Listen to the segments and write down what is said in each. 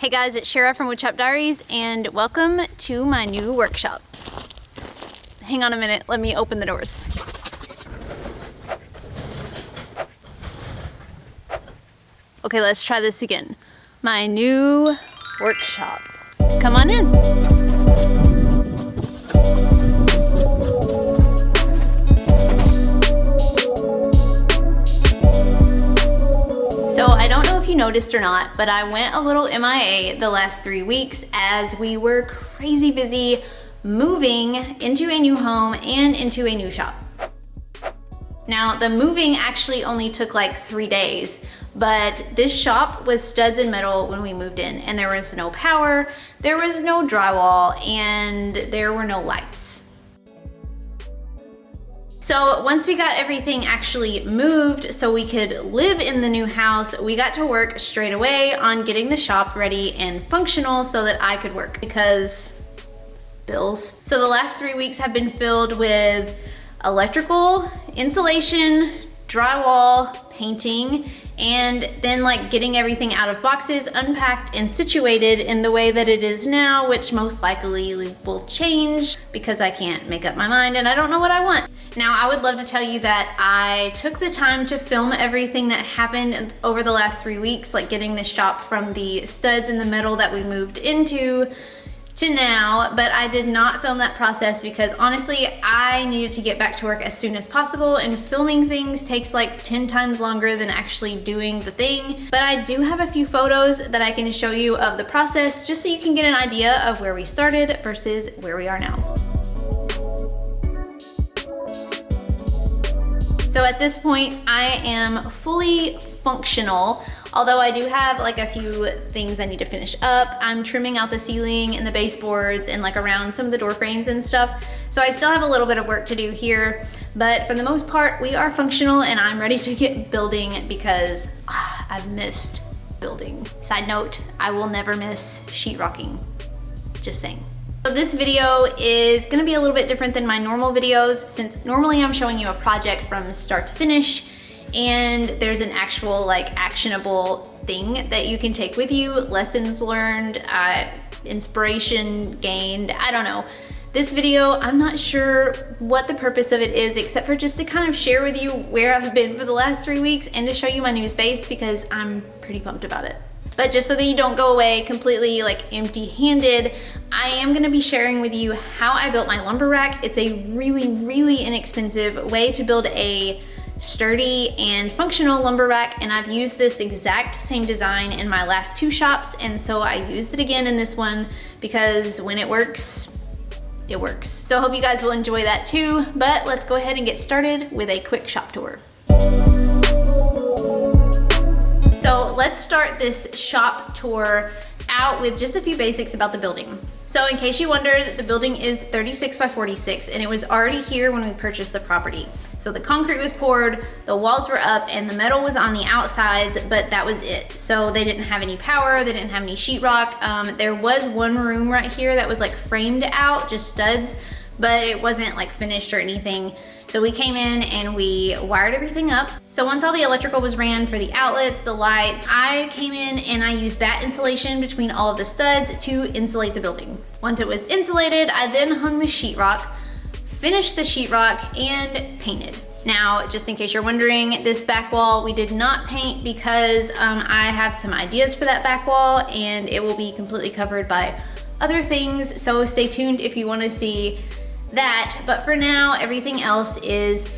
Hey guys, it's Shara from Woodshop Diaries and welcome to my new workshop. Hang on a minute, let me open the doors. Okay, let's try this again. My new workshop. Come on in. So I don't know if you noticed or not, but I went a little MIA the last 3 weeks as we were crazy busy moving into a new home and into a new shop. Now, the moving actually only took like 3 days, but this shop was studs and metal when we moved in, and there was no power, there was no drywall, and there were no lights. So once we got everything actually moved so we could live in the new house, we got to work straight away on getting the shop ready and functional so that I could work because bills. So the last 3 weeks have been filled with electrical, insulation, drywall, painting, and then like getting everything out of boxes, unpacked and situated in the way that it is now, which most likely will change because I can't make up my mind and I don't know what I want. Now, I would love to tell you that I took the time to film everything that happened over the last 3 weeks, like getting the shop from the studs in the metal that we moved into to now, but I did not film that process because honestly, I needed to get back to work as soon as possible, and filming things takes like 10 times longer than actually doing the thing. But I do have a few photos that I can show you of the process just so you can get an idea of where we started versus where we are now. So at this point, I am fully functional, although I do have like a few things I need to finish up. I'm trimming out the ceiling and the baseboards and like around some of the door frames and stuff. So I still have a little bit of work to do here, but for the most part, we are functional and I'm ready to get building because I've missed building. Side note, I will never miss sheetrocking, just saying. So this video is gonna be a little bit different than my normal videos since normally I'm showing you a project from start to finish and there's an actual like actionable thing that you can take with you, lessons learned, inspiration gained, I don't know. This video, I'm not sure what the purpose of it is except for just to kind of share with you where I've been for the last 3 weeks and to show you my new space because I'm pretty pumped about it. But just so that you don't go away completely like empty-handed, I am gonna be sharing with you how I built my lumber rack. It's a really inexpensive way to build a sturdy and functional lumber rack, and I've used this exact same design in my last 2 shops, and so I used it again in this one because when it works, it works. So I hope you guys will enjoy that too, but let's go ahead and get started with a quick shop tour. So let's start this shop tour out with just a few basics about the building. So in case you wondered, the building is 36 by 46 and it was already here when we purchased the property. So the concrete was poured, the walls were up, and the metal was on the outsides, but that was it. So they didn't have any power, they didn't have any sheetrock. There was one room right here that was like framed out, just studs, but it wasn't like finished or anything. So we came in and we wired everything up. So once all the electrical was ran for the outlets, the lights, I came in and I used batt insulation between all of the studs to insulate the building. Once it was insulated, I then hung the sheetrock, finished the sheetrock, and painted. Now, just in case you're wondering, this back wall we did not paint because I have some ideas for that back wall and it will be completely covered by other things. So stay tuned if you want to see that, but for now, everything else is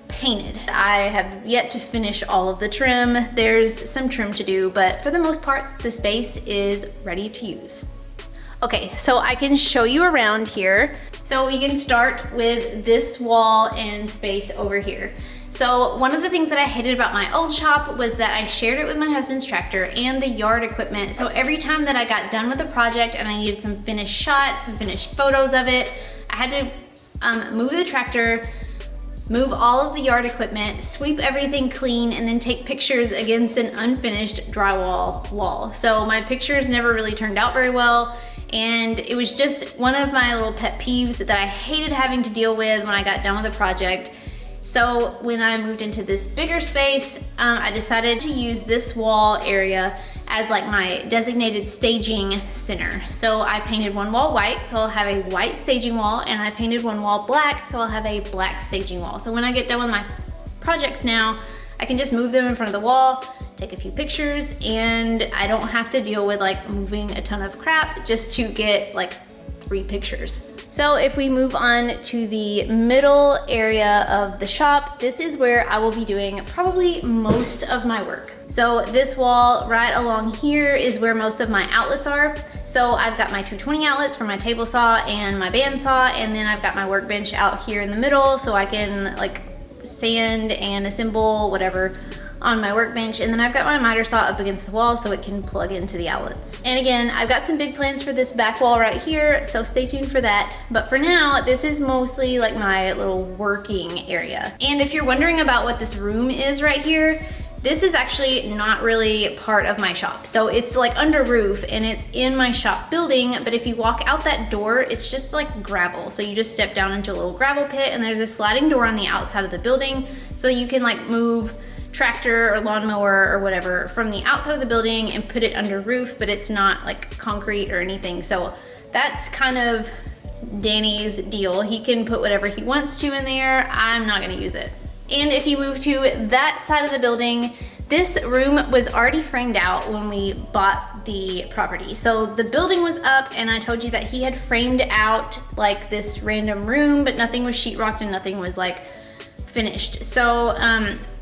painted. I have yet to finish all of the trim. There's some trim to do, but for the most part, the space is ready to use. Okay, so I can show you around here. So we can start with this wall and space over here. So one of the things that I hated about my old shop was that I shared it with my husband's tractor and the yard equipment. So every time that I got done with a project and I needed some finished shots, some finished photos of it, I had to move the tractor, move all of the yard equipment, sweep everything clean, and then take pictures against an unfinished drywall wall. So my pictures never really turned out very well, and it was just one of my little pet peeves that I hated having to deal with when I got done with the project. So when I moved into this bigger space, I decided to use this wall area as like my designated staging center. So I painted one wall white, so I'll have a white staging wall, and I painted one wall black, so I'll have a black staging wall. So when I get done with my projects now, I can just move them in front of the wall, take a few pictures, and I don't have to deal with like moving a ton of crap just to get like 3 pictures. So if we move on to the middle area of the shop, this is where I will be doing probably most of my work. So this wall right along here is where most of my outlets are. So I've got my 220 outlets for my table saw and my bandsaw, and then I've got my workbench out here in the middle so I can like sand and assemble whatever on my workbench, and then I've got my miter saw up against the wall so it can plug into the outlets. And again, I've got some big plans for this back wall right here, so stay tuned for that. But for now, this is mostly like my little working area. And if you're wondering about what this room is right here, this is actually not really part of my shop. So it's like under roof and it's in my shop building, but if you walk out that door, it's just like gravel. So you just step down into a little gravel pit, and there's a sliding door on the outside of the building, so you can like move tractor or lawnmower or whatever from the outside of the building and put it under roof, but it's not like concrete or anything. So that's kind of Danny's deal. He can put whatever he wants to in there. I'm not gonna use it. And if you move to that side of the building, this room was already framed out when we bought the property. So the building was up, and I told you that he had framed out like this random room, but nothing was sheetrocked and nothing was like finished. So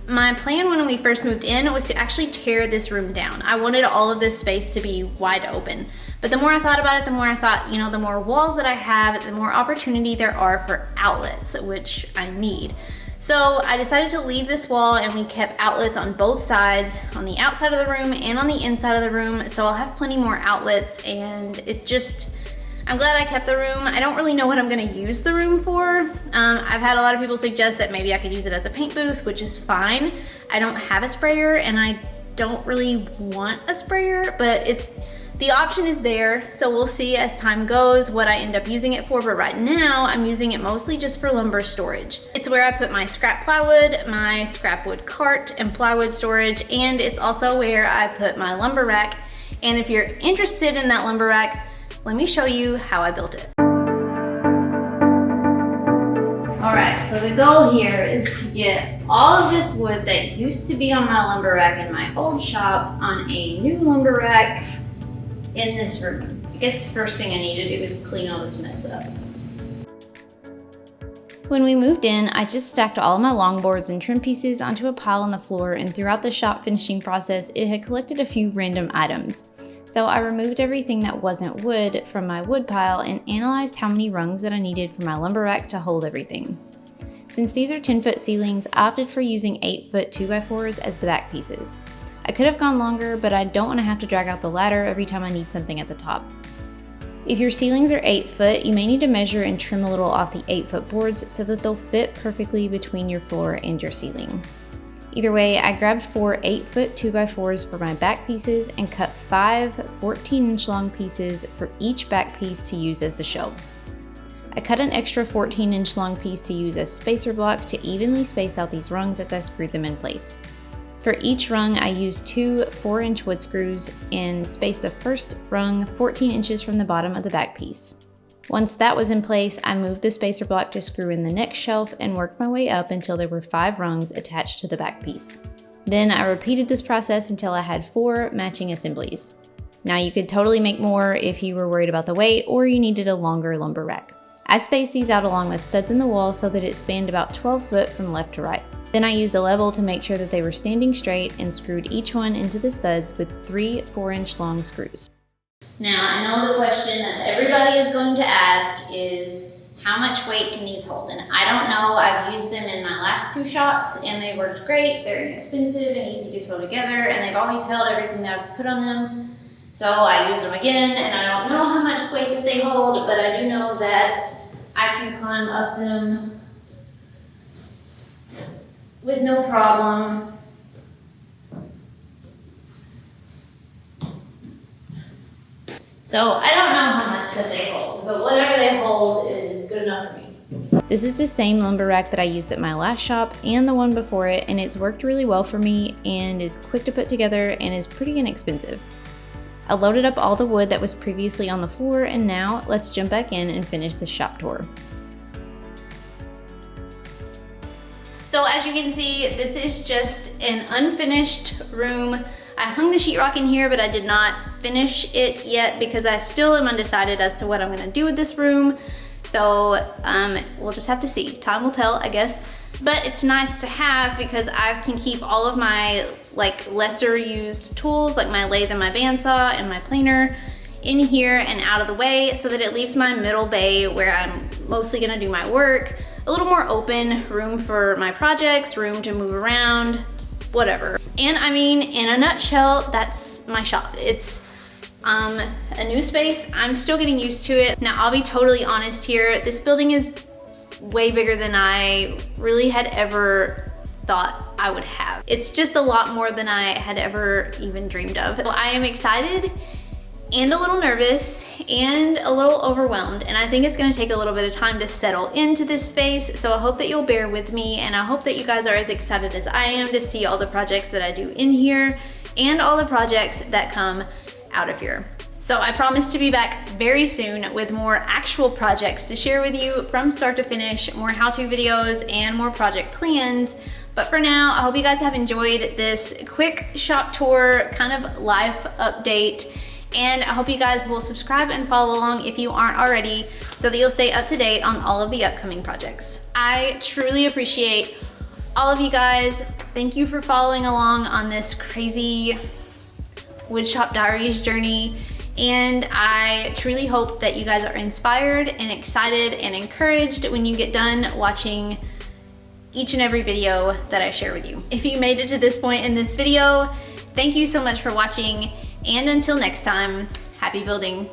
my plan when we first moved in was to actually tear this room down. I wanted all of this space to be wide open. But the more I thought about it, the more I thought, you know, the more walls that I have, the more opportunity there are for outlets, which I need. So I decided to leave this wall, and we kept outlets on both sides, on the outside of the room and on the inside of the room. So I'll have plenty more outlets, and it just, I'm glad I kept the room. I don't really know what I'm gonna use the room for. I've had a lot of people suggest that maybe I could use it as a paint booth, which is fine. I don't have a sprayer, and I don't really want a sprayer, but the option is there. So we'll see as time goes what I end up using it for, but right now I'm using it mostly just for lumber storage. It's where I put my scrap plywood, my scrap wood cart, and plywood storage, and it's also where I put my lumber rack. And if you're interested in that lumber rack, let me show you how I built it. All right, so the goal here is to get all of this wood that used to be on my lumber rack in my old shop on a new lumber rack in this room. I guess the first thing I need to do is clean all this mess up. When we moved in, I just stacked all of my longboards and trim pieces onto a pile on the floor, and throughout the shop finishing process, it had collected a few random items. So I removed everything that wasn't wood from my wood pile and analyzed how many rungs that I needed for my lumber rack to hold everything. Since these are 10-foot ceilings, I opted for using 8-foot 2x4s as the back pieces. I could have gone longer, but I don't want to have to drag out the ladder every time I need something at the top. If your ceilings are 8 foot, you may need to measure and trim a little off the 8-foot boards so that they'll fit perfectly between your floor and your ceiling. Either way, I grabbed 4 8-foot 2x4s for my back pieces and cut 5 14-inch long pieces for each back piece to use as the shelves. I cut an extra 14-inch long piece to use as spacer block to evenly space out these rungs as I screwed them in place. For each rung, I used 2 4-inch wood screws and spaced the first rung 14 inches from the bottom of the back piece. Once that was in place, I moved the spacer block to screw in the next shelf and worked my way up until there were 5 rungs attached to the back piece. Then I repeated this process until I had 4 matching assemblies. Now you could totally make more if you were worried about the weight or you needed a longer lumber rack. I spaced these out along the studs in the wall so that it spanned about 12 foot from left to right. Then I used a level to make sure that they were standing straight and screwed each one into the studs with 3 4-inch long screws. Now, I know the question that everybody is going to ask is, how much weight can these hold? And I don't know, I've used them in my last 2 shops and they worked great. They're inexpensive and easy to throw together, and they've always held everything that I've put on them. So I used them again, and I don't know how much weight that they hold, but I do know that I can climb up them with no problem. So I don't know how much that they hold, but whatever they hold is good enough for me. This is the same lumber rack that I used at my last shop and the one before it, and it's worked really well for me and is quick to put together and is pretty inexpensive. I loaded up all the wood that was previously on the floor, and now let's jump back in and finish the shop tour. So as you can see, this is just an unfinished room. I hung the sheetrock in here, but I did not finish it yet because I still am undecided as to what I'm gonna do with this room. So we'll just have to see. Time will tell, I guess. But it's nice to have because I can keep all of my like lesser used tools, like my lathe and my bandsaw and my planer, in here and out of the way, so that it leaves my middle bay, where I'm mostly gonna do my work, a little more open, room for my projects, room to move around, whatever. And I mean, in a nutshell, that's my shop. It's a new space. I'm still getting used to it. Now, I'll be totally honest here. This building is way bigger than I really had ever thought I would have. It's just a lot more than I had ever even dreamed of. So I am excited and a little nervous and a little overwhelmed, and I think it's gonna take a little bit of time to settle into this space, so I hope that you'll bear with me, and I hope that you guys are as excited as I am to see all the projects that I do in here and all the projects that come out of here. So I promise to be back very soon with more actual projects to share with you from start to finish, more how-to videos and more project plans. But for now, I hope you guys have enjoyed this quick shop tour, kind of life update. And I hope you guys will subscribe and follow along if you aren't already, so that you'll stay up to date on all of the upcoming projects. I truly appreciate all of you guys. Thank you for following along on this crazy Woodshop Diaries journey. And I truly hope that you guys are inspired and excited and encouraged when you get done watching each and every video that I share with you. If you made it to this point in this video, thank you so much for watching. And until next time, happy building.